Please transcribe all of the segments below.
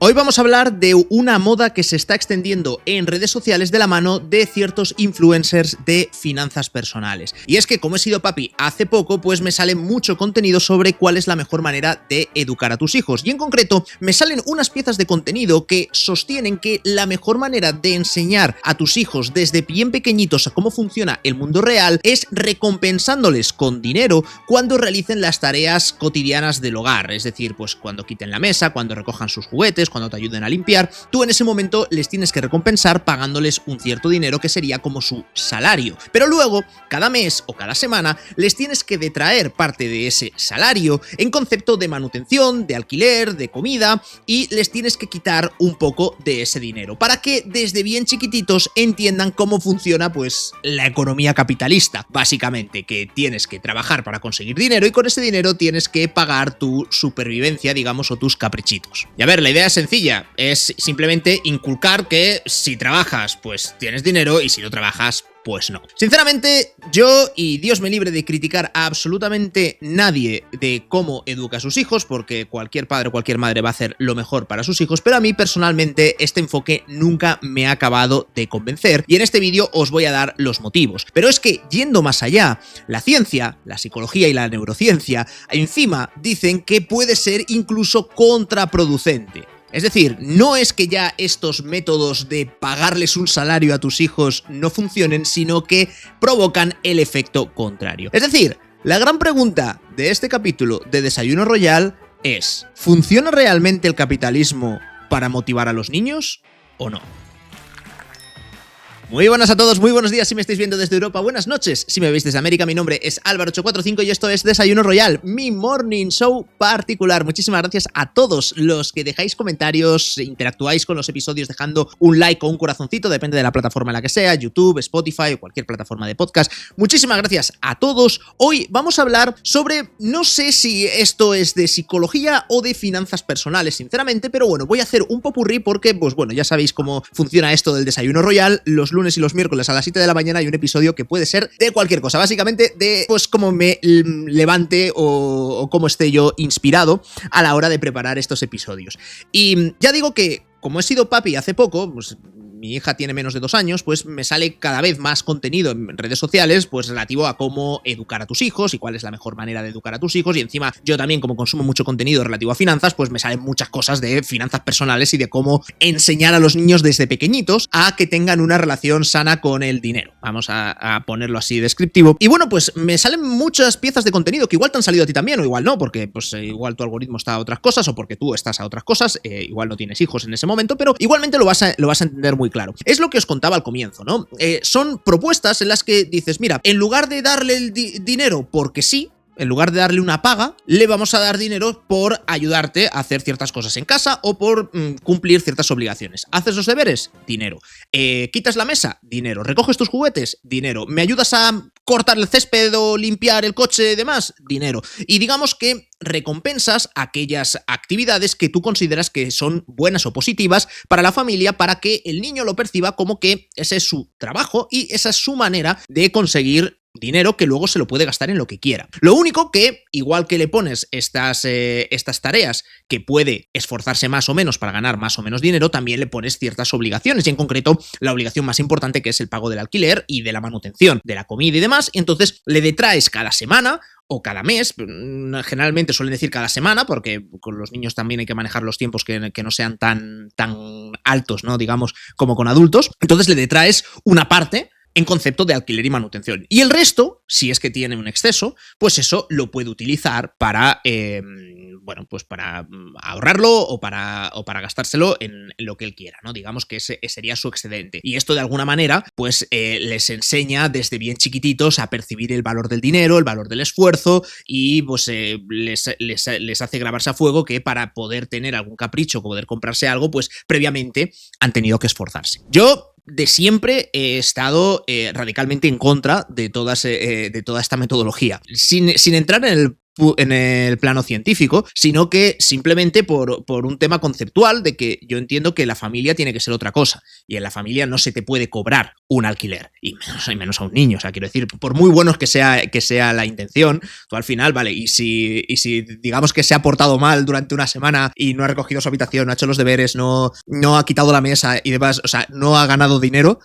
Hoy vamos a hablar de una moda que se está extendiendo en redes sociales de la mano de ciertos influencers de finanzas personales. Y es que como he sido papi hace poco, pues me sale mucho contenido sobre cuál es la mejor manera de educar a tus hijos. Y en concreto, me salen unas piezas de contenido que sostienen que la mejor manera de enseñar a tus hijos desde bien pequeñitos a cómo funciona el mundo real es recompensándoles con dinero cuando realicen las tareas cotidianas del hogar. Es decir, pues cuando quiten la mesa, cuando recojan sus juguetes, cuando te ayuden a limpiar, tú en ese momento les tienes que recompensar pagándoles un cierto dinero que sería como su salario. Pero luego, cada mes o cada semana, les tienes que detraer parte de ese salario en concepto de manutención, de alquiler, de comida, y les tienes que quitar un poco de ese dinero para que desde bien chiquititos entiendan cómo funciona pues la economía capitalista. Básicamente, que tienes que trabajar para conseguir dinero y con ese dinero tienes que pagar tu supervivencia, digamos, o tus caprichitos. Y a ver, la idea es sencilla, es simplemente inculcar que si trabajas, pues tienes dinero y si no trabajas, pues no. Sinceramente, yo, y Dios me libre de criticar a absolutamente nadie de cómo educa a sus hijos, porque cualquier padre o cualquier madre va a hacer lo mejor para sus hijos, pero a mí personalmente este enfoque nunca me ha acabado de convencer, y en este vídeo os voy a dar los motivos. Pero es que, yendo más allá, la ciencia, la psicología y la neurociencia, encima dicen que puede ser incluso contraproducente. Es decir, no es que ya estos métodos de pagarles un salario a tus hijos no funcionen, sino que provocan el efecto contrario. Es decir, la gran pregunta de este capítulo de Desayuno Royal es: ¿funciona realmente el capitalismo para motivar a los niños o no? Muy buenas a todos, muy buenos días si me estáis viendo desde Europa, buenas noches si me veis desde América. Mi nombre es Álvaro845 y esto es Desayuno Royal, mi morning show particular. Muchísimas gracias a todos los que dejáis comentarios, interactuáis con los episodios dejando un like o un corazoncito, depende de la plataforma en la que sea, YouTube, Spotify o cualquier plataforma de podcast. Muchísimas gracias a todos. Hoy vamos a hablar sobre, no sé si esto es de psicología o de finanzas personales, sinceramente, pero bueno, voy a hacer un popurrí porque, pues bueno, ya sabéis cómo funciona esto del Desayuno Royal. Los lunes y los miércoles a las 7 de la mañana hay un episodio que puede ser de cualquier cosa, básicamente de pues cómo me levante o cómo esté yo inspirado a la hora de preparar estos episodios. Y ya digo que como he sido papi hace poco, pues mi hija tiene menos de 2 años, pues me sale cada vez más contenido en redes sociales pues relativo a cómo educar a tus hijos y cuál es la mejor manera de educar a tus hijos, y encima yo también, como consumo mucho contenido relativo a finanzas, pues me salen muchas cosas de finanzas personales y de cómo enseñar a los niños desde pequeñitos a que tengan una relación sana con el dinero. Vamos a ponerlo así descriptivo. Y bueno, pues me salen muchas piezas de contenido que igual te han salido a ti también o igual no, porque pues igual tu algoritmo está a otras cosas o porque tú estás a otras cosas, igual no tienes hijos en ese momento, pero igualmente lo vas a entender muy claro. Es lo que os contaba al comienzo, ¿no? Son propuestas en las que dices, mira, en lugar de darle el dinero porque sí, en lugar de darle una paga, le vamos a dar dinero por ayudarte a hacer ciertas cosas en casa o por cumplir ciertas obligaciones. ¿Haces los deberes? Dinero. ¿Quitas la mesa? Dinero. ¿Recoges tus juguetes? Dinero. ¿Me ayudas a cortar el césped o limpiar el coche y demás? Dinero. Y digamos que recompensas aquellas actividades que tú consideras que son buenas o positivas para la familia, para que el niño lo perciba como que ese es su trabajo y esa es su manera de conseguir dinero que luego se lo puede gastar en lo que quiera. Lo único que, igual que le pones estas tareas que puede esforzarse más o menos para ganar más o menos dinero, también le pones ciertas obligaciones, y en concreto la obligación más importante, que es el pago del alquiler y de la manutención de la comida y demás, y entonces le detraes cada semana o cada mes, generalmente suelen decir cada semana, porque con los niños también hay que manejar los tiempos que no sean tan altos, ¿no? Digamos, como con adultos. Entonces le detraes una parte en concepto de alquiler y manutención. Y el resto, si es que tiene un exceso, pues eso lo puede utilizar para, bueno, pues para ahorrarlo o para gastárselo en lo que él quiera, ¿no? Digamos que ese sería su excedente. Y esto de alguna manera, pues les enseña desde bien chiquititos a percibir el valor del dinero, el valor del esfuerzo, y pues les hace grabarse a fuego que para poder tener algún capricho, poder comprarse algo, pues previamente han tenido que esforzarse. Yo de siempre he estado radicalmente en contra de toda esta metodología. Sin entrar en el en el plano científico, sino que simplemente por un tema conceptual de que yo entiendo que la familia tiene que ser otra cosa, y en la familia no se te puede cobrar un alquiler, y menos a un niño. O sea, quiero decir, por muy buenos que sea la intención, tú al final, vale, y si digamos que se ha portado mal durante una semana y no ha recogido su habitación, no ha hecho los deberes, no ha quitado la mesa y demás, o sea, no ha ganado dinero,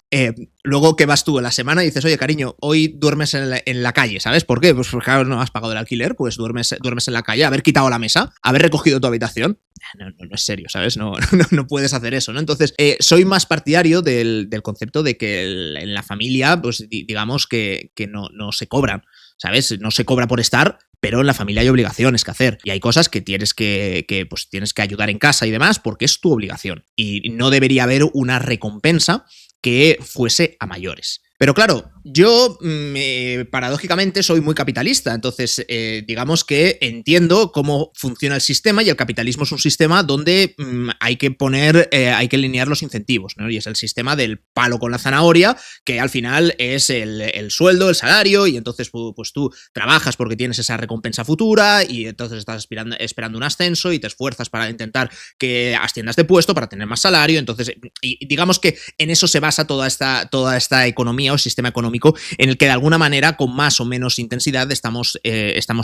luego que vas tú en la semana y dices, oye, cariño, hoy duermes en la calle, ¿sabes? ¿Por qué? Pues porque claro, no has pagado el alquiler, pues duermes en la calle, haber quitado la mesa, haber recogido tu habitación. No es serio, ¿sabes? No puedes hacer eso, ¿no? Entonces, soy más partidario del concepto de que en la familia, pues digamos que no se cobran, ¿sabes? No se cobra por estar, pero en la familia hay obligaciones que hacer. Y hay cosas que tienes que ayudar en casa y demás porque es tu obligación. Y no debería haber una recompensa que fuese a mayores. Pero claro, yo paradójicamente soy muy capitalista, entonces digamos que entiendo cómo funciona el sistema, y el capitalismo es un sistema donde hay que alinear los incentivos, ¿no? Y es el sistema del palo con la zanahoria, que al final es el sueldo, el salario, y entonces pues tú trabajas porque tienes esa recompensa futura y entonces estás esperando un ascenso y te esfuerzas para intentar que asciendas de puesto para tener más salario. Entonces, y digamos que en eso se basa toda esta economía o sistema económico, en el que de alguna manera, con más o menos intensidad, estamos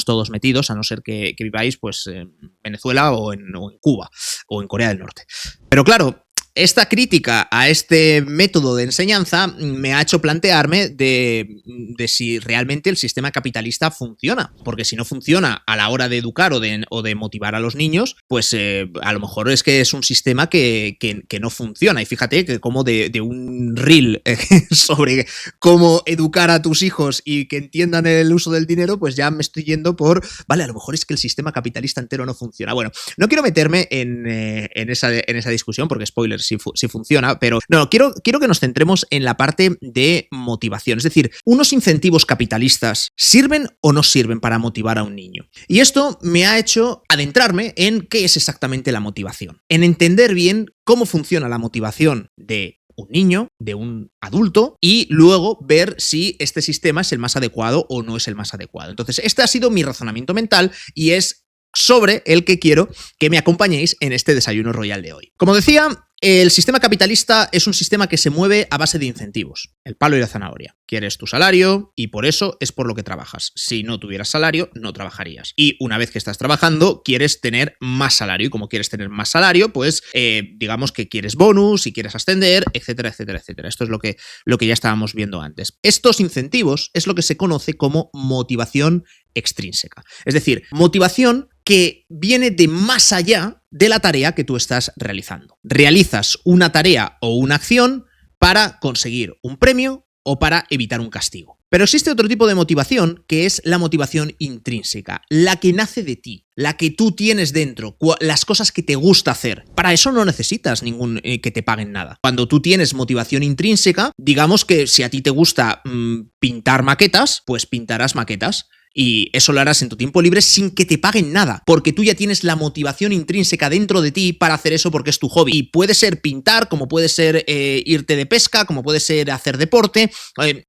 todos metidos, a no ser que viváis pues en Venezuela o en Cuba o en Corea del Norte. Pero claro, esta crítica a este método de enseñanza me ha hecho plantearme de si realmente el sistema capitalista funciona, porque si no funciona a la hora de educar o de motivar a los niños, pues a lo mejor es que es un sistema que no funciona. Y fíjate que como de un reel sobre cómo educar a tus hijos y que entiendan el uso del dinero, pues ya me estoy yendo por, vale, a lo mejor es que el sistema capitalista entero no funciona. Bueno, no quiero meterme en esa discusión porque, spoiler, si funciona, pero no, quiero que nos centremos en la parte de motivación. Es decir, ¿unos incentivos capitalistas sirven o no sirven para motivar a un niño? Y esto me ha hecho adentrarme en qué es exactamente la motivación, en entender bien cómo funciona la motivación de un niño, de un adulto, y luego ver si este sistema es el más adecuado o no es el más adecuado. Entonces, este ha sido mi razonamiento mental y es sobre el que quiero que me acompañéis en este desayuno royal de hoy. Como decía, el sistema capitalista es un sistema que se mueve a base de incentivos, el palo y la zanahoria. Quieres tu salario y por eso es por lo que trabajas. Si no tuvieras salario, no trabajarías. Y una vez que estás trabajando, quieres tener más salario. Y como quieres tener más salario, pues digamos que quieres bonus y quieres ascender, etcétera, etcétera, etcétera. Esto es lo que ya estábamos viendo antes. Estos incentivos es lo que se conoce como motivación extrínseca. Es decir, motivación que viene de más allá de la tarea que tú estás realizando. Realizas una tarea o una acción para conseguir un premio o para evitar un castigo. Pero existe otro tipo de motivación, que es la motivación intrínseca, la que nace de ti, la que tú tienes dentro, las cosas que te gusta hacer. Para eso no necesitas que te paguen nada. Cuando tú tienes motivación intrínseca, digamos que si a ti te gusta pintar maquetas, pues pintarás maquetas. Y eso lo harás en tu tiempo libre sin que te paguen nada, porque tú ya tienes la motivación intrínseca dentro de ti para hacer eso porque es tu hobby. Y puede ser pintar, como puede ser irte de pesca, como puede ser hacer deporte.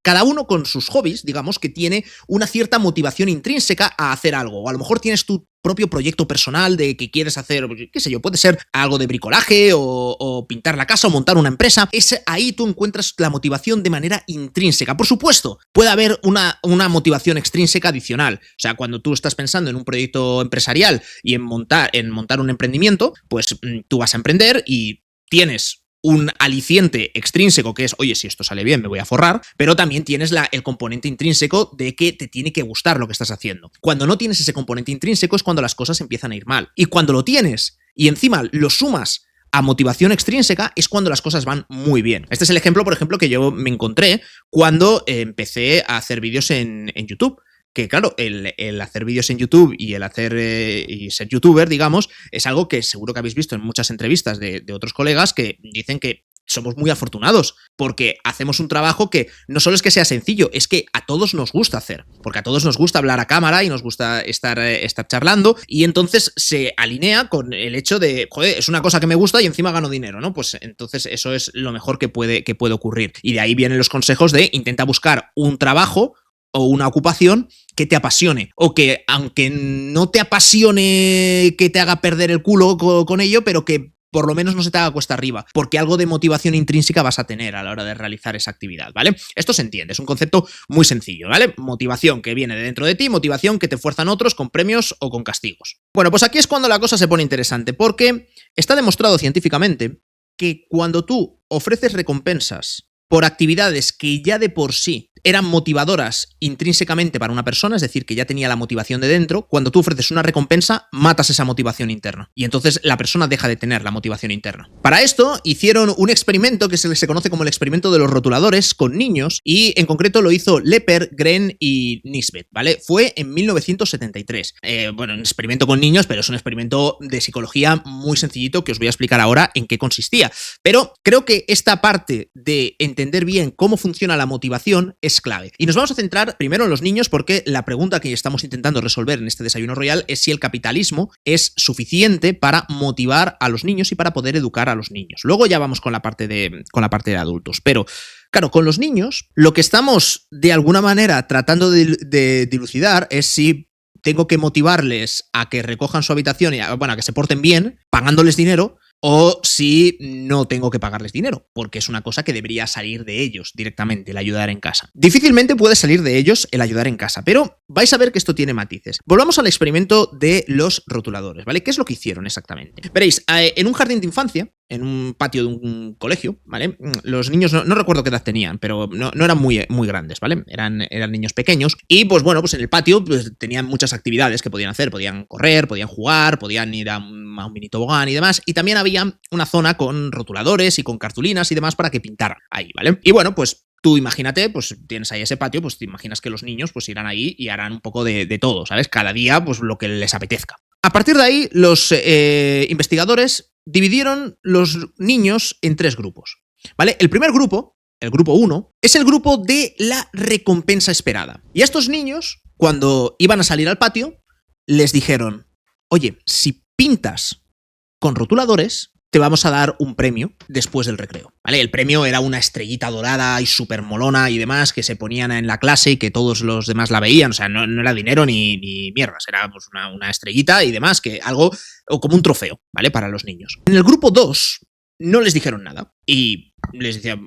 Cada uno con sus hobbies, digamos, que tiene una cierta motivación intrínseca a hacer algo. O a lo mejor tienes tu propio proyecto personal de que quieres hacer, qué sé yo, puede ser algo de bricolaje o pintar la casa o montar una empresa. Ahí tú encuentras la motivación de manera intrínseca. Por supuesto, puede haber una motivación extrínseca adicional. O sea, cuando tú estás pensando en un proyecto empresarial y en montar un emprendimiento, pues tú vas a emprender y tienes un aliciente extrínseco que es, oye, si esto sale bien me voy a forrar, pero también tienes el componente intrínseco de que te tiene que gustar lo que estás haciendo. Cuando no tienes ese componente intrínseco es cuando las cosas empiezan a ir mal. Y cuando lo tienes y encima lo sumas a motivación extrínseca es cuando las cosas van muy bien. Este es el ejemplo, por ejemplo, que yo me encontré cuando empecé a hacer vídeos en YouTube. Que claro, el hacer vídeos en YouTube y el y ser youtuber, digamos, es algo que seguro que habéis visto en muchas entrevistas de otros colegas que dicen que somos muy afortunados porque hacemos un trabajo que no solo es que sea sencillo, es que a todos nos gusta hacer, porque a todos nos gusta hablar a cámara y nos gusta estar charlando, y entonces se alinea con el hecho de, joder, es una cosa que me gusta y encima gano dinero, ¿no? Pues entonces eso es lo mejor que puede ocurrir. Y de ahí vienen los consejos de intenta buscar un trabajo o una ocupación que te apasione, o que aunque no te apasione que te haga perder el culo con ello, pero que por lo menos no se te haga cuesta arriba, porque algo de motivación intrínseca vas a tener a la hora de realizar esa actividad, ¿vale? Esto se entiende, es un concepto muy sencillo, ¿vale? Motivación que viene de dentro de ti, motivación que te fuerzan otros con premios o con castigos. Bueno, pues aquí es cuando la cosa se pone interesante, porque está demostrado científicamente que cuando tú ofreces recompensas por actividades que ya de por sí eran motivadoras intrínsecamente para una persona, es decir, que ya tenía la motivación de dentro, cuando tú ofreces una recompensa, matas esa motivación interna. Y entonces la persona deja de tener la motivación interna. Para esto hicieron un experimento que se conoce como el experimento de los rotuladores con niños, y en concreto lo hizo Lepper, Gren y Nisbet, ¿vale? Fue en 1973. Bueno, un experimento con niños, pero es un experimento de psicología muy sencillito que os voy a explicar ahora en qué consistía. Pero creo que esta parte de entender bien cómo funciona la motivación es clave. Y nos vamos a centrar primero en los niños, porque la pregunta que estamos intentando resolver en este desayuno royal es si el capitalismo es suficiente para motivar a los niños y para poder educar a los niños. Luego ya vamos con la parte de adultos, pero claro, con los niños lo que estamos de alguna manera tratando de dilucidar es si tengo que motivarles a que recojan su habitación y a que se porten bien, pagándoles dinero, o si no tengo que pagarles dinero, porque es una cosa que debería salir de ellos directamente, el ayudar en casa. Difícilmente puede salir de ellos el ayudar en casa, pero vais a ver que esto tiene matices. Volvamos al experimento de los rotuladores, ¿vale? ¿Qué es lo que hicieron exactamente? Veréis, en un jardín de infancia, en un patio de un colegio, ¿vale? Los niños, no recuerdo qué edad tenían, pero no eran muy grandes, ¿vale? Eran niños pequeños, y pues bueno, pues en el patio pues, tenían muchas actividades que podían hacer, podían correr, podían jugar, podían ir a un mini tobogán y demás, y también había una zona con rotuladores y con cartulinas y demás para que pintaran ahí, ¿vale? Y bueno, pues tú imagínate, pues tienes ahí ese patio, pues te imaginas que los niños pues irán ahí y harán un poco de todo, ¿sabes? Cada día pues lo que les apetezca. A partir de ahí, los investigadores dividieron los niños en 3 grupos, ¿vale? El primer grupo, el grupo 1, es el grupo de la recompensa esperada. Y a estos niños, cuando iban a salir al patio, les dijeron, oye, si pintas con rotuladores, te vamos a dar un premio después del recreo, ¿vale? El premio era una estrellita dorada y súper molona y demás que se ponían en la clase y que todos los demás la veían, o sea, no era dinero ni mierdas, era pues una estrellita y demás, que algo, o como un trofeo, ¿vale? Para los niños. En el grupo 2 no les dijeron nada y les decían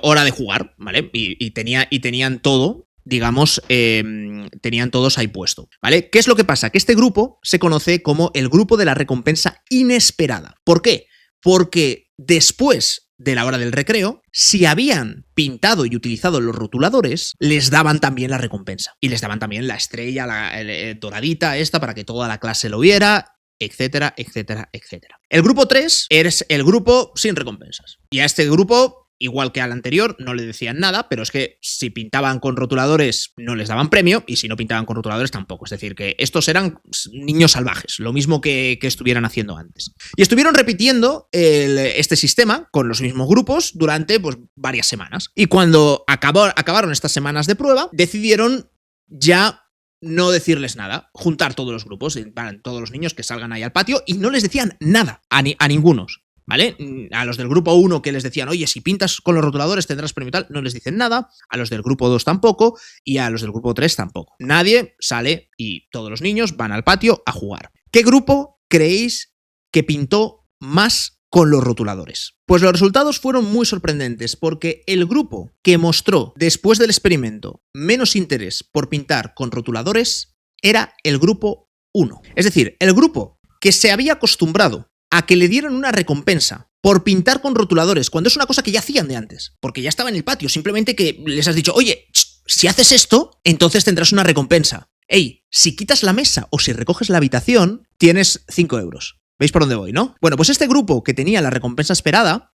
hora de jugar, ¿vale? Y tenían todo, digamos, tenían todos ahí puesto, ¿vale? ¿Qué es lo que pasa? Que este grupo se conoce como el grupo de la recompensa inesperada. ¿Por qué? Porque después de la hora del recreo, si habían pintado y utilizado los rotuladores, les daban también la recompensa. Y les daban también la estrella, la doradita esta, para que toda la clase lo viera, etcétera, etcétera, etcétera. El grupo 3 es el grupo sin recompensas. Y a este grupo, igual que al anterior, no le decían nada, pero es que si pintaban con rotuladores no les daban premio, y si no pintaban con rotuladores tampoco. Es decir, que estos eran niños salvajes, lo mismo que estuvieran haciendo antes. Y estuvieron repitiendo este sistema con los mismos grupos durante pues, varias semanas. Y cuando acabaron estas semanas de prueba, decidieron ya no decirles nada, juntar todos los grupos, todos los niños que salgan ahí al patio, y no les decían nada a ningunos, ¿vale? A los del grupo 1 que les decían, oye, si pintas con los rotuladores tendrás premio y tal, no les dicen nada, a los del grupo 2 tampoco, y a los del grupo 3 tampoco. Nadie sale y todos los niños van al patio a jugar. ¿Qué grupo creéis que pintó más con los rotuladores? Pues los resultados fueron muy sorprendentes, porque el grupo que mostró después del experimento menos interés por pintar con rotuladores era el grupo 1. Es decir, el grupo que se había acostumbrado a que le dieran una recompensa por pintar con rotuladores, cuando es una cosa que ya hacían de antes, porque ya estaba en el patio, simplemente que les has dicho, oye, si haces esto, entonces tendrás una recompensa. Ey, si quitas la mesa o si recoges la habitación, tienes 5 euros. ¿Veis por dónde voy, no? Bueno, pues este grupo que tenía la recompensa esperada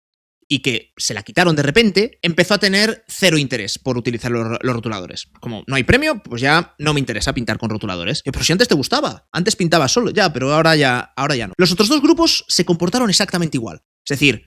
y que se la quitaron de repente, empezó a tener 0 interés por utilizar los rotuladores. Como no hay premio, pues ya no me interesa pintar con rotuladores. Pero si antes te gustaba, antes pintabas solo, ya, pero ahora ya no. Los otros 2 grupos se comportaron exactamente igual. Es decir,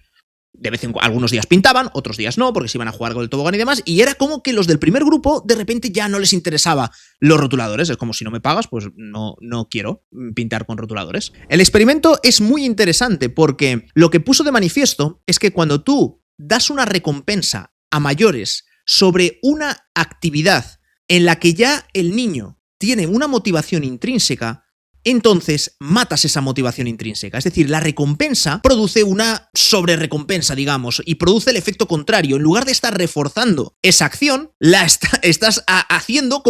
de vez en cuando, algunos días pintaban, otros días no, porque se iban a jugar con el tobogán y demás, y era como que los del primer grupo de repente ya no les interesaba los rotuladores. Es como, si no me pagas, pues no quiero pintar con rotuladores. El experimento es muy interesante porque lo que puso de manifiesto es que cuando tú das una recompensa a mayores sobre una actividad en la que ya el niño tiene una motivación intrínseca, entonces matas esa motivación intrínseca. Es decir, la recompensa produce una sobrerecompensa, digamos, y produce el efecto contrario. En lugar de estar reforzando esa acción, estás haciendo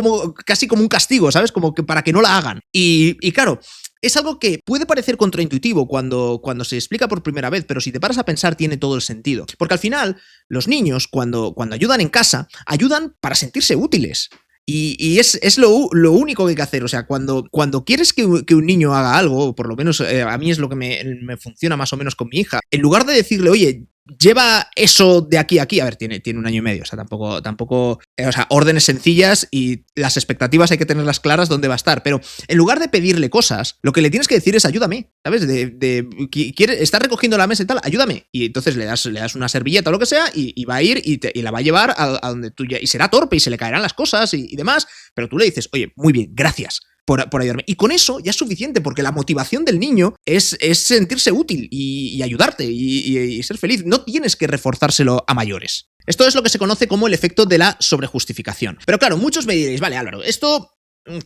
casi como un castigo, ¿sabes? Como que para que no la hagan. Y claro, es algo que puede parecer contraintuitivo cuando se explica por primera vez, pero si te paras a pensar tiene todo el sentido. Porque al final, los niños, cuando ayudan en casa, ayudan para sentirse útiles. Y es lo único que hay que hacer. O sea, cuando quieres que un niño haga algo, o por lo menos a mí es lo que me funciona más o menos con mi hija, en lugar de decirle, oye, lleva eso de aquí a aquí, a ver, tiene 1 año y medio, o sea, tampoco, o sea, órdenes sencillas y las expectativas hay que tenerlas claras dónde va a estar, pero en lugar de pedirle cosas, lo que le tienes que decir es ayúdame, ¿sabes? Estás recogiendo la mesa y tal, ayúdame, y entonces le das una servilleta o lo que sea y va a ir y la va a llevar a donde tú ya, y será torpe y se le caerán las cosas y demás, pero tú le dices, oye, muy bien, gracias por ayudarme. Y con eso ya es suficiente, porque la motivación del niño es sentirse útil y ayudarte y ser feliz. No tienes que reforzárselo a mayores. Esto es lo que se conoce como el efecto de la sobrejustificación. Pero claro, muchos me diréis, vale, Álvaro, esto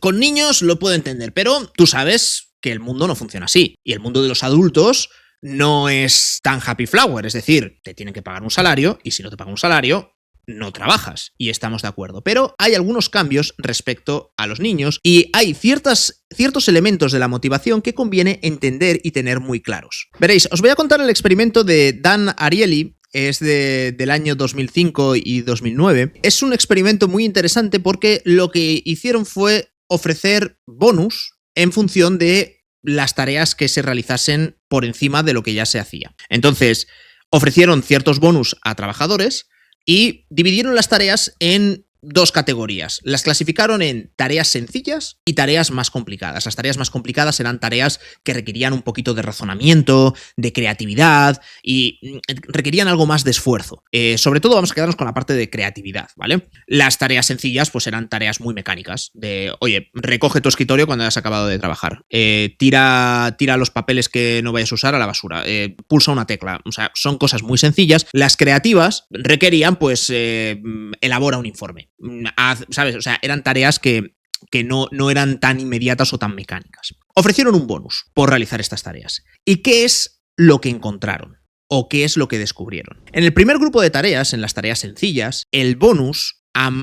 con niños lo puedo entender, pero tú sabes que el mundo no funciona así. Y el mundo de los adultos no es tan happy flower, es decir, te tienen que pagar un salario y si no te pagan un salario, no trabajas, y estamos de acuerdo. Pero hay algunos cambios respecto a los niños y hay ciertos elementos de la motivación que conviene entender y tener muy claros. Veréis, os voy a contar el experimento de Dan Ariely. Es del año 2005 y 2009. Es un experimento muy interesante porque lo que hicieron fue ofrecer bonus en función de las tareas que se realizasen por encima de lo que ya se hacía. Entonces, ofrecieron ciertos bonus a trabajadores y dividieron las tareas en 2 categorías. Las clasificaron en tareas sencillas y tareas más complicadas. Las tareas más complicadas eran tareas que requerían un poquito de razonamiento, de creatividad y requerían algo más de esfuerzo. Sobre todo vamos a quedarnos con la parte de creatividad, ¿vale? Las tareas sencillas pues eran tareas muy mecánicas de, oye, recoge tu escritorio cuando hayas acabado de trabajar, tira los papeles que no vayas a usar a la basura, pulsa una tecla. O sea, son cosas muy sencillas. Las creativas requerían pues elabora un informe. ¿Sabes? O sea, eran tareas que no eran tan inmediatas o tan mecánicas. Ofrecieron un bonus por realizar estas tareas. ¿Y qué es lo que encontraron? ¿O qué es lo que descubrieron? En el primer grupo de tareas, en las tareas sencillas, el bonus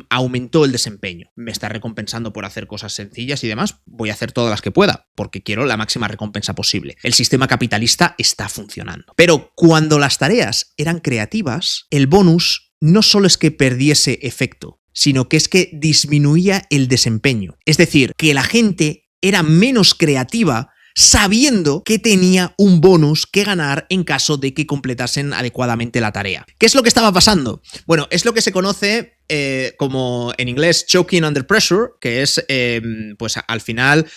aumentó el desempeño. Me está recompensando por hacer cosas sencillas y demás, voy a hacer todas las que pueda, porque quiero la máxima recompensa posible. El sistema capitalista está funcionando. Pero cuando las tareas eran creativas, el bonus no solo es que perdiese efecto, sino que es que disminuía el desempeño. Es decir, que la gente era menos creativa sabiendo que tenía un bonus que ganar en caso de que completasen adecuadamente la tarea. ¿Qué es lo que estaba pasando? Bueno, es lo que se conoce como en inglés choking under pressure, que es pues al final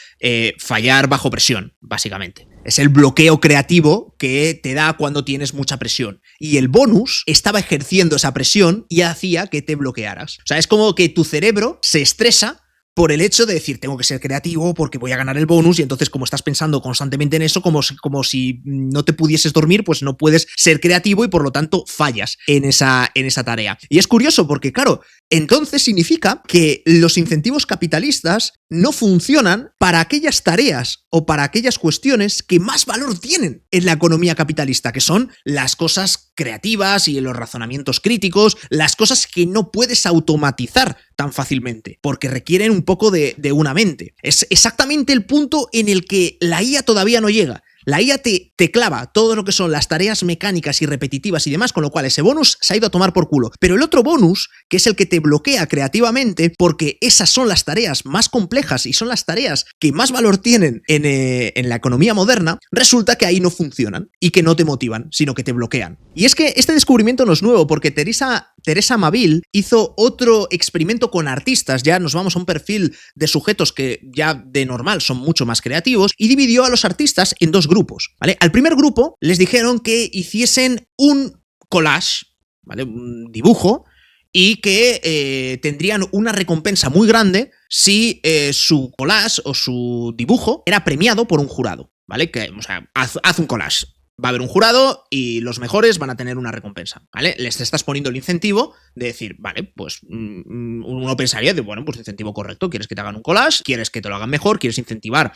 fallar bajo presión, básicamente. Es el bloqueo creativo que te da cuando tienes mucha presión. Y el bonus estaba ejerciendo esa presión y hacía que te bloquearas. O sea, es como que tu cerebro se estresa por el hecho de decir, tengo que ser creativo porque voy a ganar el bonus, y entonces como estás pensando constantemente en eso, como si no te pudieses dormir, pues no puedes ser creativo y por lo tanto fallas en esa tarea. Y es curioso porque, claro, entonces significa que los incentivos capitalistas no funcionan para aquellas tareas o para aquellas cuestiones que más valor tienen en la economía capitalista, que son las cosas creativas y los razonamientos críticos, las cosas que no puedes automatizar tan fácilmente, porque requieren un poco de una mente. Es exactamente el punto en el que la IA todavía no llega. La IA te clava todo lo que son las tareas mecánicas y repetitivas y demás, con lo cual ese bonus se ha ido a tomar por culo. Pero el otro bonus, que es el que te bloquea creativamente, porque esas son las tareas más complejas y son las tareas que más valor tienen en la economía moderna, resulta que ahí no funcionan y que no te motivan, sino que te bloquean. Y es que este descubrimiento no es nuevo, porque Teresa Maville hizo otro experimento con artistas. Ya nos vamos a un perfil de sujetos que ya de normal son mucho más creativos, y dividió a los artistas en 2 grupos, ¿vale? Al primer grupo les dijeron que hiciesen un collage, ¿vale? Un dibujo, y que tendrían una recompensa muy grande si su collage o su dibujo era premiado por un jurado, ¿vale? Que, o sea, haz un collage. Va a haber un jurado y los mejores van a tener una recompensa, ¿vale? Les estás poniendo el incentivo de decir, vale, pues uno pensaría de, bueno, pues incentivo correcto, quieres que te hagan un collage, quieres que te lo hagan mejor, quieres incentivar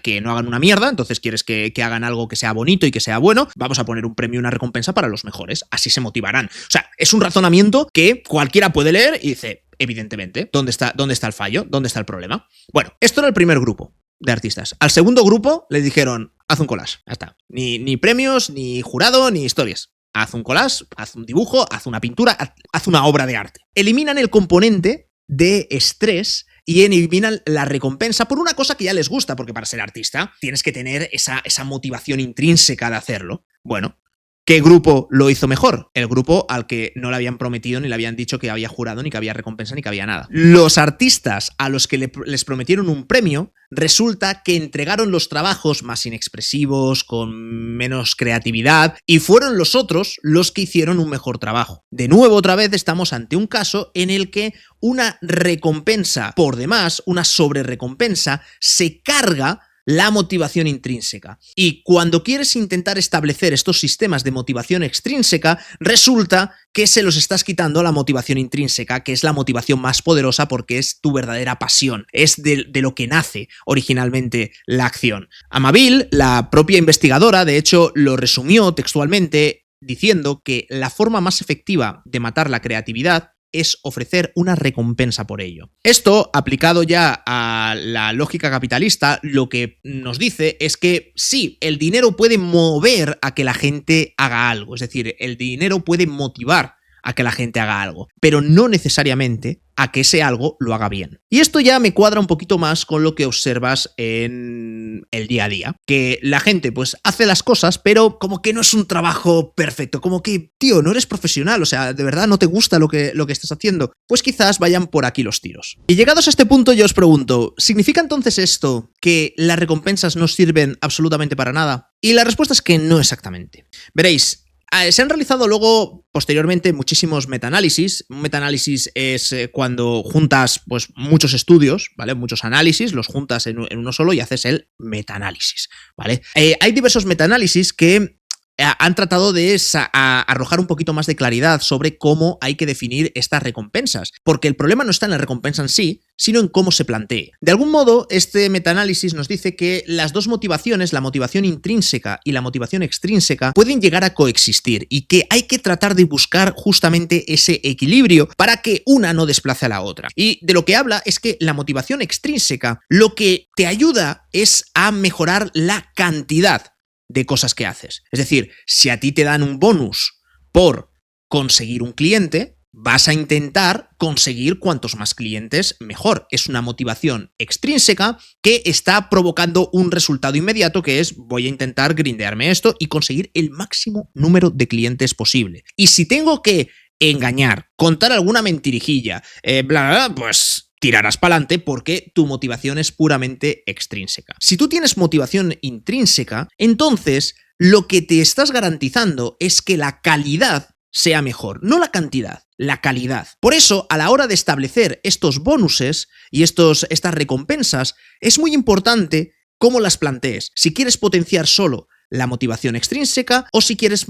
que no hagan una mierda, entonces quieres que hagan algo que sea bonito y que sea bueno, vamos a poner un premio y una recompensa para los mejores, así se motivarán. O sea, es un razonamiento que cualquiera puede leer y dice, evidentemente, ¿dónde está el fallo? ¿Dónde está el problema? Bueno, esto era el primer grupo de artistas. Al segundo grupo les dijeron, haz un collage, ya está. Ni premios, ni jurado, ni historias. Haz un collage, haz un dibujo, haz una pintura, haz una obra de arte. Eliminan el componente de estrés y eliminan la recompensa por una cosa que ya les gusta, porque para ser artista tienes que tener esa motivación intrínseca de hacerlo. Bueno, ¿qué grupo lo hizo mejor? El grupo al que no le habían prometido, ni le habían dicho que había jurado, ni que había recompensa, ni que había nada. Los artistas a los que les prometieron un premio, resulta que entregaron los trabajos más inexpresivos, con menos creatividad, y fueron los otros los que hicieron un mejor trabajo. De nuevo, otra vez, estamos ante un caso en el que una recompensa por demás, una sobrerecompensa, se carga la motivación intrínseca. Y cuando quieres intentar establecer estos sistemas de motivación extrínseca, resulta que se los estás quitando a la motivación intrínseca, que es la motivación más poderosa porque es tu verdadera pasión, es de lo que nace originalmente la acción. Amabile, la propia investigadora, de hecho, lo resumió textualmente diciendo que la forma más efectiva de matar la creatividad es ofrecer una recompensa por ello. Esto, aplicado ya a la lógica capitalista, lo que nos dice es que sí, el dinero puede mover a que la gente haga algo, es decir, el dinero puede motivar a que la gente haga algo, pero no necesariamente a que ese algo lo haga bien. Y esto ya me cuadra un poquito más con lo que observas en el día a día, que la gente pues hace las cosas, pero como que no es un trabajo perfecto, como que, tío, no eres profesional, o sea, de verdad no te gusta lo que estás haciendo, pues quizás vayan por aquí los tiros. Y llegados a este punto yo os pregunto, ¿significa entonces esto que las recompensas no sirven absolutamente para nada? Y la respuesta es que no exactamente. Veréis, se han realizado luego, posteriormente, muchísimos metaanálisis. Un metaanálisis es cuando juntas pues, muchos estudios, ¿vale? Muchos análisis, los juntas en uno solo y haces el metaanálisis, ¿vale? Hay diversos metaanálisis que han tratado de arrojar un poquito más de claridad sobre cómo hay que definir estas recompensas, porque el problema no está en la recompensa en sí, sino en cómo se plantee. De algún modo, este metaanálisis nos dice que las dos motivaciones, la motivación intrínseca y la motivación extrínseca, pueden llegar a coexistir y que hay que tratar de buscar justamente ese equilibrio para que una no desplace a la otra. Y de lo que habla es que la motivación extrínseca lo que te ayuda es a mejorar la cantidad de cosas que haces. Es decir, si a ti te dan un bonus por conseguir un cliente, vas a intentar conseguir cuantos más clientes mejor. Es una motivación extrínseca que está provocando un resultado inmediato, que es voy a intentar grindearme esto y conseguir el máximo número de clientes posible. Y si tengo que engañar, contar alguna mentirijilla, bla, bla, bla, pues tirarás para adelante porque tu motivación es puramente extrínseca. Si tú tienes motivación intrínseca, entonces lo que te estás garantizando es que la calidad sea mejor, no la cantidad, la calidad. Por eso, a la hora de establecer estos bonuses y estas recompensas, es muy importante cómo las plantees. Si quieres potenciar solo la motivación extrínseca o si quieres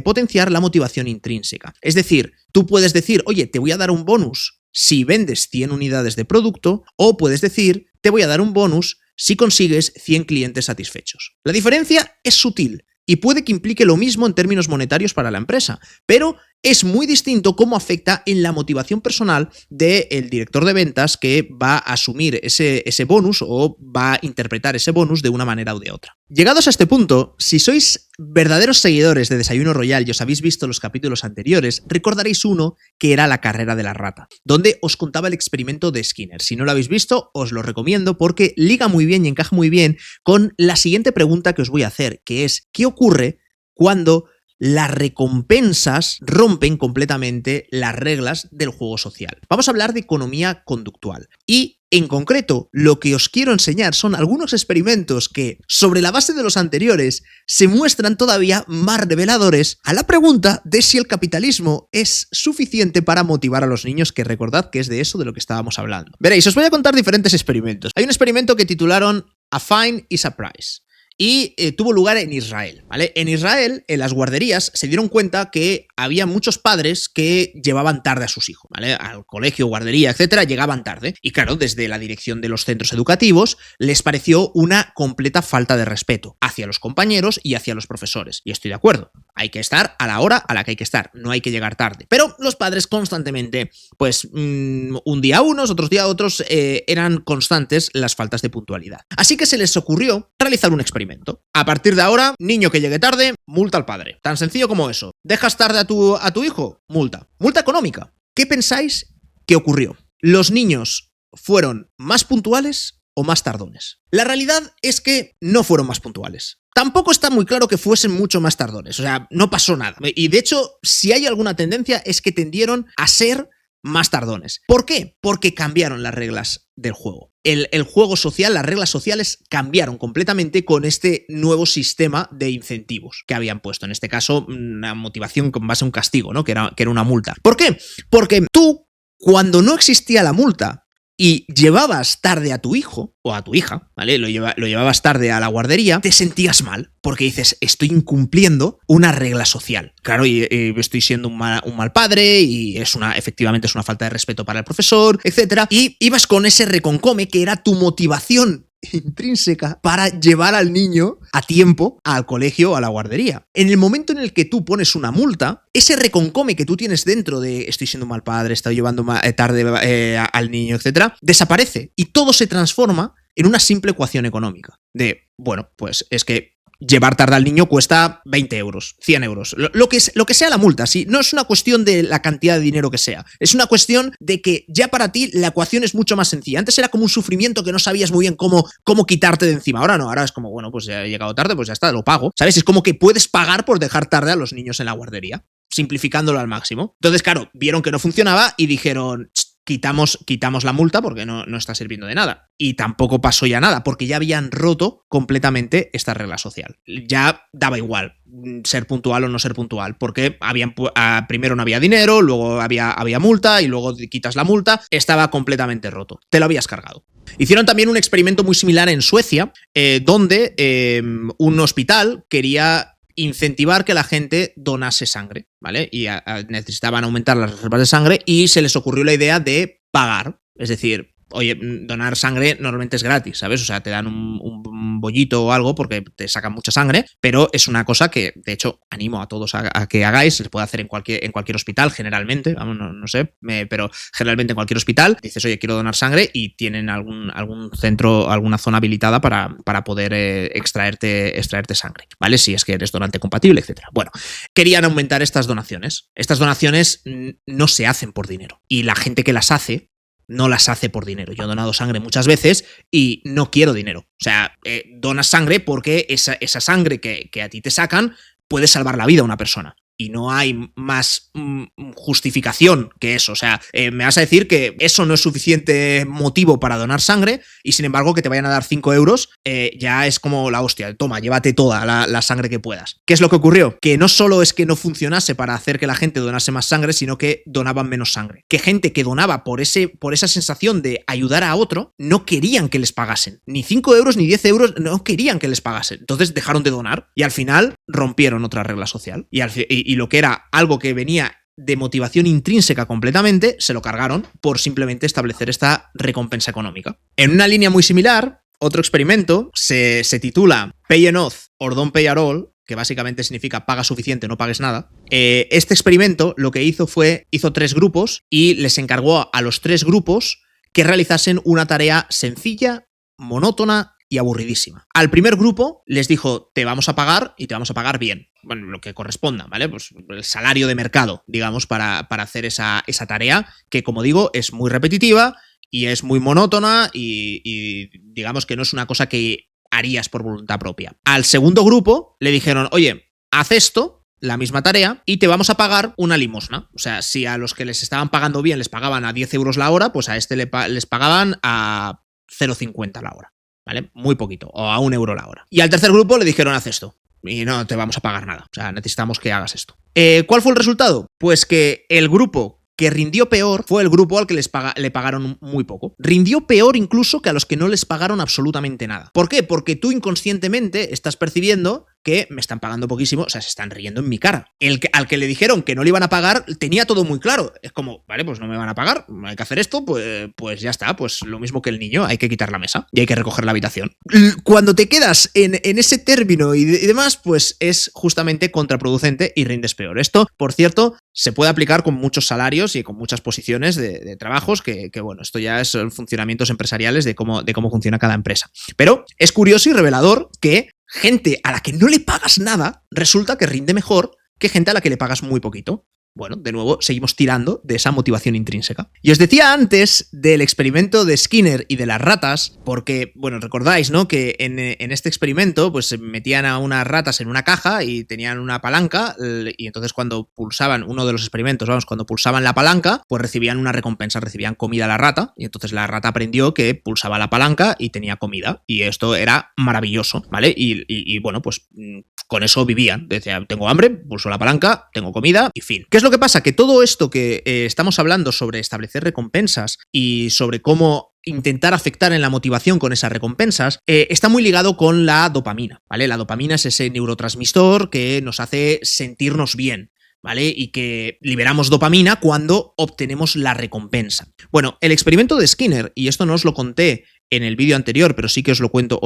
potenciar la motivación intrínseca. Es decir, tú puedes decir, oye, te voy a dar un bonus si vendes 100 unidades de producto, o puedes decir, te voy a dar un bonus si consigues 100 clientes satisfechos. La diferencia es sutil y puede que implique lo mismo en términos monetarios para la empresa, pero es muy distinto cómo afecta en la motivación personal del director de ventas que va a asumir ese bonus o va a interpretar ese bonus de una manera u de otra. Llegados a este punto, si sois verdaderos seguidores de Desayuno Royal y os habéis visto los capítulos anteriores, recordaréis uno que era la carrera de la rata, donde os contaba el experimento de Skinner. Si no lo habéis visto, os lo recomiendo porque liga muy bien y encaja muy bien con la siguiente pregunta que os voy a hacer, que es, ¿qué ocurre cuando las recompensas rompen completamente las reglas del juego social? Vamos a hablar de economía conductual y, en concreto, lo que os quiero enseñar son algunos experimentos que, sobre la base de los anteriores, se muestran todavía más reveladores a la pregunta de si el capitalismo es suficiente para motivar a los niños, que recordad que es de eso de lo que estábamos hablando. Veréis, os voy a contar diferentes experimentos. Hay un experimento que titularon A Fine is a Price. y tuvo lugar en Israel, ¿vale? En Israel, en las guarderías, se dieron cuenta que había muchos padres que llevaban tarde a sus hijos, ¿vale? Al colegio, guardería, etcétera, llegaban tarde. Y claro, desde la dirección de los centros educativos les pareció una completa falta de respeto hacia los compañeros y hacia los profesores. Y estoy de acuerdo, hay que estar a la hora a la que hay que estar, no hay que llegar tarde. Pero los padres constantemente, pues un día unos, otros día otros, eran constantes las faltas de puntualidad. Así que se les ocurrió realizar un experimento. A partir de ahora, niño que llegue tarde, multa al padre. Tan sencillo como eso. ¿Dejas tarde a tu hijo? Multa. Multa económica. ¿Qué pensáis que ocurrió? ¿Los niños fueron más puntuales o más tardones? La realidad es que no fueron más puntuales. Tampoco está muy claro que fuesen mucho más tardones, o sea, no pasó nada. Y de hecho, si hay alguna tendencia es que tendieron a ser más tardones. ¿Por qué? Porque cambiaron las reglas del juego. El juego social, las reglas sociales cambiaron completamente con este nuevo sistema de incentivos que habían puesto. En este caso, una motivación con base a un castigo, ¿no? Que era una multa. ¿Por qué? Porque tú, cuando no existía la multa y llevabas tarde a tu hijo o a tu hija, ¿vale? Lo llevabas tarde a la guardería, te sentías mal, porque dices, estoy incumpliendo una regla social. Claro, y estoy siendo un mal padre, y efectivamente es una falta de respeto para el profesor, etcétera. Y ibas con ese reconcome que era tu motivación intrínseca para llevar al niño a tiempo al colegio o a la guardería. En el momento en el que tú pones una multa, ese reconcome que tú tienes dentro de estoy siendo un mal padre, estoy llevando tarde al niño, etcétera, desaparece y todo se transforma en una simple ecuación económica de, bueno, pues es que llevar tarde al niño cuesta 20 euros, 100 euros, lo que sea la multa, ¿sí? No es una cuestión de la cantidad de dinero que sea, es una cuestión de que ya para ti la ecuación es mucho más sencilla. Antes era como un sufrimiento que no sabías muy bien cómo quitarte de encima. Ahora no, ahora es como, bueno, pues ya he llegado tarde, pues ya está, lo pago, ¿sabes? Es como que puedes pagar por dejar tarde a los niños en la guardería, simplificándolo al máximo. Entonces, claro, vieron que no funcionaba y dijeron, quitamos la multa porque no está sirviendo de nada. Y tampoco pasó ya nada, porque ya habían roto completamente esta regla social. Ya daba igual ser puntual o no ser puntual, porque primero no había dinero, luego había multa y luego quitas la multa. Estaba completamente roto. Te lo habías cargado. Hicieron también un experimento muy similar en Suecia, donde un hospital quería incentivar que la gente donase sangre, ¿vale? Y necesitaban aumentar las reservas de sangre y se les ocurrió la idea de pagar. Es decir, oye, donar sangre normalmente es gratis, ¿sabes? O sea, te dan un bollito o algo porque te sacan mucha sangre, pero es una cosa que, de hecho, animo a todos a que hagáis. Se puede hacer en cualquier hospital, generalmente, vamos, no sé, pero generalmente en cualquier hospital dices, oye, quiero donar sangre y tienen algún centro, alguna zona habilitada para poder extraerte sangre, ¿vale? Si es que eres donante compatible, etcétera. Bueno, querían aumentar estas donaciones. Estas donaciones no se hacen por dinero y la gente que las hace no las hace por dinero. Yo he donado sangre muchas veces y no quiero dinero. O sea, donas sangre porque esa sangre que a ti te sacan puede salvar la vida a una persona. Y no hay más justificación que eso. O sea, me vas a decir que eso no es suficiente motivo para donar sangre y sin embargo que te vayan a dar 5 euros ya es como la hostia. Toma, llévate toda la sangre que puedas. ¿Qué es lo que ocurrió? Que no solo es que no funcionase para hacer que la gente donase más sangre, sino que donaban menos sangre. Que gente que donaba por esa sensación de ayudar a otro, no querían que les pagasen. Ni 5 euros ni 10 euros, no querían que les pagasen. Entonces dejaron de donar y al final rompieron otra regla social. Y lo que era algo que venía de motivación intrínseca completamente, se lo cargaron por simplemente establecer esta recompensa económica. En una línea muy similar, otro experimento se titula Pay Enough or Don't Pay at All, que básicamente significa paga suficiente, no pagues nada. Este experimento lo que hizo 3 grupos y les encargó a los 3 grupos que realizasen una tarea sencilla, monótona y aburridísima. Al primer grupo les dijo, te vamos a pagar y te vamos a pagar bien. Bueno, lo que corresponda, ¿vale? Pues el salario de mercado, digamos, para hacer esa tarea, que como digo, es muy repetitiva y es muy monótona y digamos que no es una cosa que harías por voluntad propia. Al segundo grupo le dijeron, oye, haz esto, la misma tarea, y te vamos a pagar una limosna. O sea, si a los que les estaban pagando bien les pagaban a 10 euros la hora, pues a este les pagaban a 0,50 la hora. ¿Vale? Muy poquito, o a 1 euro la hora. Y al tercer grupo le dijeron, haz esto, y no te vamos a pagar nada. O sea, necesitamos que hagas esto. ¿Cuál fue el resultado? Pues que el grupo que rindió peor fue el grupo al que le pagaron muy poco. Rindió peor incluso que a los que no les pagaron absolutamente nada. ¿Por qué? Porque tú inconscientemente estás percibiendo que me están pagando poquísimo, o sea, se están riendo en mi cara. Al que le dijeron que no le iban a pagar, tenía todo muy claro. Es como, vale, pues no me van a pagar, hay que hacer esto, pues ya está, pues lo mismo que el niño, hay que quitar la mesa y hay que recoger la habitación. Cuando te quedas en ese término y demás, pues es justamente contraproducente y rindes peor. Esto, por cierto, se puede aplicar con muchos salarios y con muchas posiciones de trabajos que bueno, esto ya es funcionamientos empresariales de cómo funciona cada empresa. Pero es curioso y revelador que gente a la que no le pagas nada resulta que rinde mejor que gente a la que le pagas muy poquito. Bueno, de nuevo, seguimos tirando de esa motivación intrínseca. Y os decía antes del experimento de Skinner y de las ratas, porque, bueno, recordáis, ¿no? Que en este experimento, pues metían a unas ratas en una caja y tenían una palanca, y entonces cuando pulsaban, uno de los experimentos, vamos, cuando pulsaban la palanca, pues recibían una recompensa, recibían comida a la rata, y entonces la rata aprendió que pulsaba la palanca y tenía comida, y esto era maravilloso, ¿vale? Y bueno, pues con eso vivían. Decía, tengo hambre, pulso la palanca, tengo comida, y fin. ¿Qué es lo que pasa? Que todo esto que estamos hablando sobre establecer recompensas y sobre cómo intentar afectar en la motivación con esas recompensas, está muy ligado con la dopamina, ¿vale? La dopamina es ese neurotransmisor que nos hace sentirnos bien, ¿vale? Y que liberamos dopamina cuando obtenemos la recompensa. Bueno, el experimento de Skinner, y esto no os lo conté en el vídeo anterior, pero sí que os lo cuento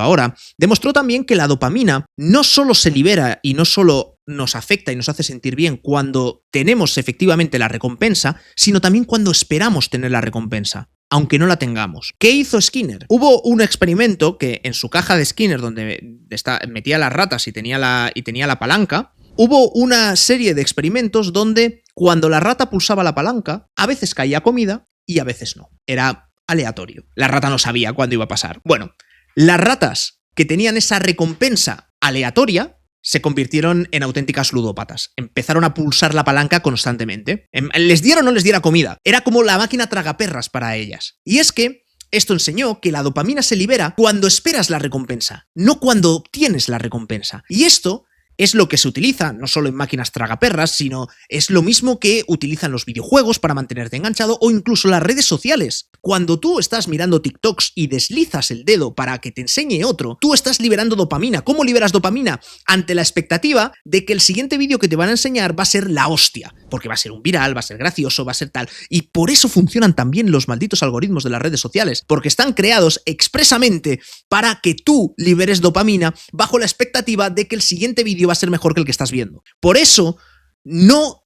ahora, demostró también que la dopamina no solo se libera y no solo nos afecta y nos hace sentir bien cuando tenemos efectivamente la recompensa, sino también cuando esperamos tener la recompensa, aunque no la tengamos. ¿Qué hizo Skinner? Hubo un experimento que en su caja de Skinner, donde metía las ratas y tenía la palanca, hubo una serie de experimentos donde cuando la rata pulsaba la palanca, a veces caía comida y a veces no. Era aleatorio. La rata no sabía cuándo iba a pasar. Bueno, las ratas que tenían esa recompensa aleatoria se convirtieron en auténticas ludópatas. Empezaron a pulsar la palanca constantemente. Les diera o no les diera comida. Era como la máquina tragaperras para ellas. Y es que esto enseñó que la dopamina se libera cuando esperas la recompensa, no cuando obtienes la recompensa. Y esto es lo que se utiliza no solo en máquinas tragaperras, sino es lo mismo que utilizan los videojuegos para mantenerte enganchado o incluso las redes sociales. Cuando tú estás mirando TikToks y deslizas el dedo para que te enseñe otro, tú estás liberando dopamina. ¿Cómo liberas dopamina? Ante la expectativa de que el siguiente vídeo que te van a enseñar va a ser la hostia, porque va a ser un viral, va a ser gracioso, va a ser tal. Y por eso funcionan también los malditos algoritmos de las redes sociales, porque están creados expresamente para que tú liberes dopamina bajo la expectativa de que el siguiente vídeo va a ser mejor que el que estás viendo. Por eso no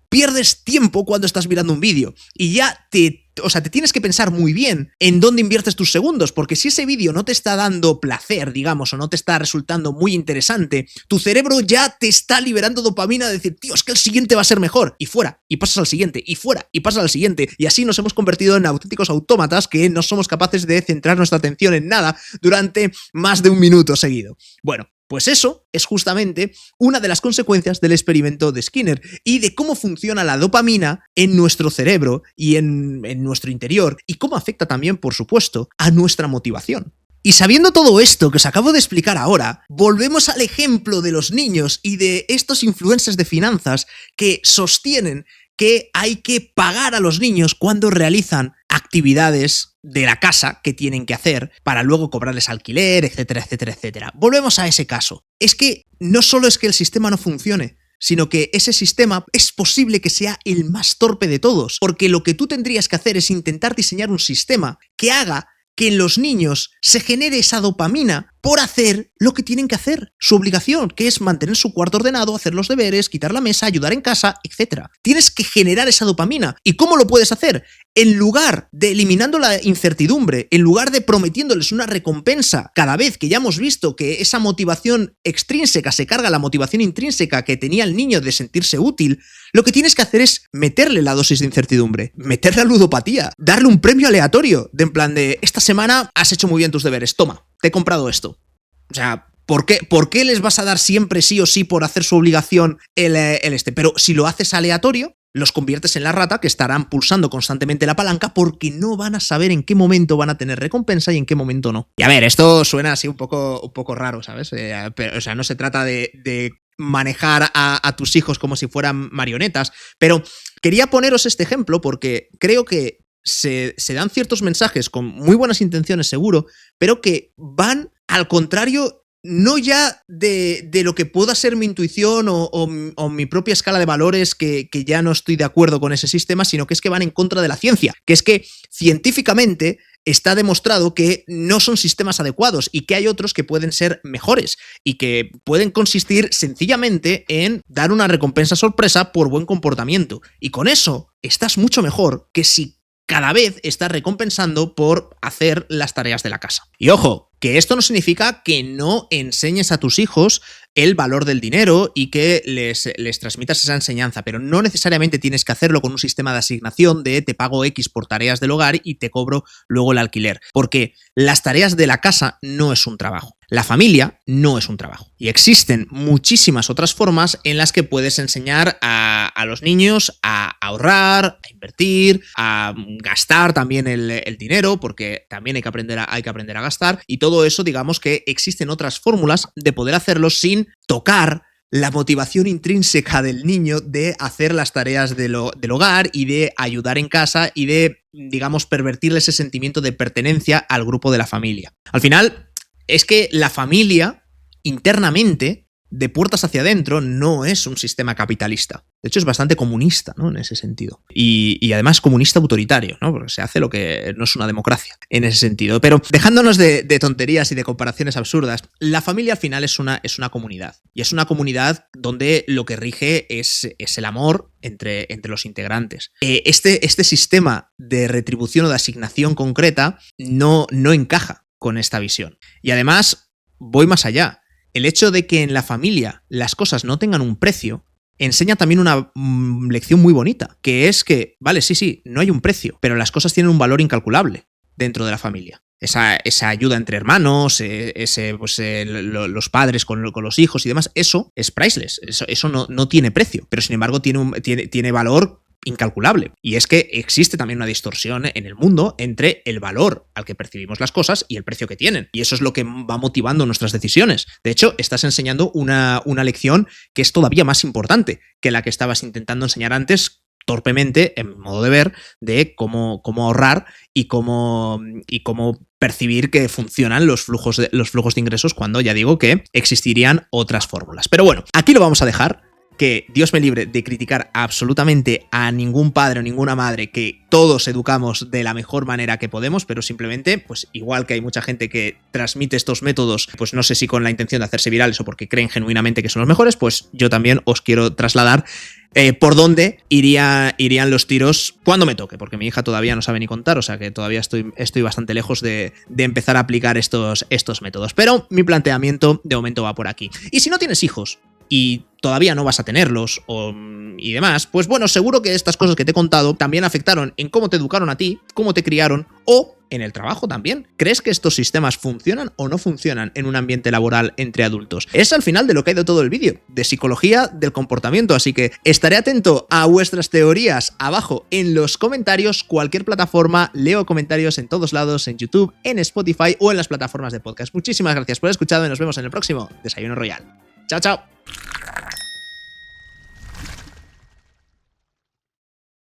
pierdes tiempo cuando estás mirando un vídeo y ya te tienes que pensar muy bien en dónde inviertes tus segundos, porque si ese vídeo no te está dando placer, digamos, o no te está resultando muy interesante, tu cerebro ya te está liberando dopamina de decir, tío, es que el siguiente va a ser mejor, y fuera, y pasas al siguiente, y fuera, y pasas al siguiente, y así nos hemos convertido en auténticos autómatas que no somos capaces de centrar nuestra atención en nada durante más de un minuto seguido. Bueno, pues eso es justamente una de las consecuencias del experimento de Skinner y de cómo funciona la dopamina en nuestro cerebro y en nuestro interior y cómo afecta también, por supuesto, a nuestra motivación. Y sabiendo todo esto que os acabo de explicar ahora, volvemos al ejemplo de los niños y de estos influencers de finanzas que sostienen que hay que pagar a los niños cuando realizan actividades de la casa que tienen que hacer para luego cobrarles alquiler, etcétera, etcétera, etcétera. Volvemos a ese caso. Es que no solo es que el sistema no funcione, sino que ese sistema es posible que sea el más torpe de todos, porque lo que tú tendrías que hacer es intentar diseñar un sistema que haga que en los niños se genere esa dopamina por hacer lo que tienen que hacer, su obligación, que es mantener su cuarto ordenado, hacer los deberes, quitar la mesa, ayudar en casa, etc. Tienes que generar esa dopamina. ¿Y cómo lo puedes hacer? En lugar de eliminando la incertidumbre, en lugar de prometiéndoles una recompensa cada vez que ya hemos visto que esa motivación extrínseca se carga a la motivación intrínseca que tenía el niño de sentirse útil, lo que tienes que hacer es meterle la dosis de incertidumbre, meterle la ludopatía, darle un premio aleatorio, de en plan de, esta semana has hecho muy bien tus deberes, toma, te he comprado esto. O sea, ¿por qué les vas a dar siempre sí o sí por hacer su obligación el este? Pero si lo haces aleatorio, los conviertes en la rata que estarán pulsando constantemente la palanca porque no van a saber en qué momento van a tener recompensa y en qué momento no. Y a ver, esto suena así un poco raro, ¿sabes? Pero, o sea, no se trata de manejar a tus hijos como si fueran marionetas, pero quería poneros este ejemplo porque creo que se dan ciertos mensajes con muy buenas intenciones seguro, pero que van al contrario no ya de lo que pueda ser mi intuición o mi propia escala de valores, que ya no estoy de acuerdo con ese sistema, sino que es que van en contra de la ciencia, que es que científicamente está demostrado que no son sistemas adecuados y que hay otros que pueden ser mejores y que pueden consistir sencillamente en dar una recompensa sorpresa por buen comportamiento. Y con eso estás mucho mejor que si cada vez estás recompensando por hacer las tareas de la casa. Y ojo, que esto no significa que no enseñes a tus hijos el valor del dinero y que les transmitas esa enseñanza, pero no necesariamente tienes que hacerlo con un sistema de asignación de te pago X por tareas del hogar y te cobro luego el alquiler, porque las tareas de la casa no es un trabajo. La familia no es un trabajo. Y existen muchísimas otras formas en las que puedes enseñar a los niños a ahorrar, a invertir, a gastar también el dinero, porque también hay que aprender a gastar. Y todo eso, digamos que existen otras fórmulas de poder hacerlo sin tocar la motivación intrínseca del niño de hacer las tareas del hogar y de ayudar en casa y de, digamos, pervertirle ese sentimiento de pertenencia al grupo de la familia. Al final, es que la familia, internamente, de puertas hacia adentro, no es un sistema capitalista. De hecho, es bastante comunista, ¿no? En ese sentido. Y además comunista autoritario, ¿no? Porque se hace lo que no es una democracia en ese sentido. Pero dejándonos de tonterías y de comparaciones absurdas, la familia al final es una comunidad. Y es una comunidad donde lo que rige es el amor entre los integrantes. Este sistema de retribución o de asignación concreta no encaja con esta visión. Y además, voy más allá. El hecho de que en la familia las cosas no tengan un precio enseña también una lección muy bonita, que es que, vale, sí, no hay un precio, pero las cosas tienen un valor incalculable dentro de la familia. Esa ayuda entre hermanos, los padres con los hijos y demás, eso es priceless, eso no tiene precio, pero sin embargo tiene valor incalculable. Y es que existe también una distorsión en el mundo entre el valor al que percibimos las cosas y el precio que tienen. Y eso es lo que va motivando nuestras decisiones. De hecho, estás enseñando una lección que es todavía más importante que la que estabas intentando enseñar antes, torpemente, en modo de ver, de cómo ahorrar y cómo percibir que funcionan los flujos de ingresos, cuando ya digo que existirían otras fórmulas. Pero bueno, aquí lo vamos a dejar. Que Dios me libre de criticar absolutamente a ningún padre o ninguna madre, que todos educamos de la mejor manera que podemos, pero simplemente, pues igual que hay mucha gente que transmite estos métodos, pues no sé si con la intención de hacerse virales o porque creen genuinamente que son los mejores, pues yo también os quiero trasladar por dónde irían los tiros cuando me toque, porque mi hija todavía no sabe ni contar, o sea que todavía estoy bastante lejos de empezar a aplicar estos métodos. Pero mi planteamiento de momento va por aquí. Y si no tienes hijos y todavía no vas a tenerlos y demás, pues bueno, seguro que estas cosas que te he contado también afectaron en cómo te educaron a ti, cómo te criaron o en el trabajo también. ¿Crees que estos sistemas funcionan o no funcionan en un ambiente laboral entre adultos? Es al final de lo que ha ido todo el vídeo, de psicología del comportamiento, así que estaré atento a vuestras teorías abajo en los comentarios, cualquier plataforma, leo comentarios en todos lados, en YouTube, en Spotify o en las plataformas de podcast. Muchísimas gracias por escuchar y nos vemos en el próximo Desayuno Royal. Chao, chao.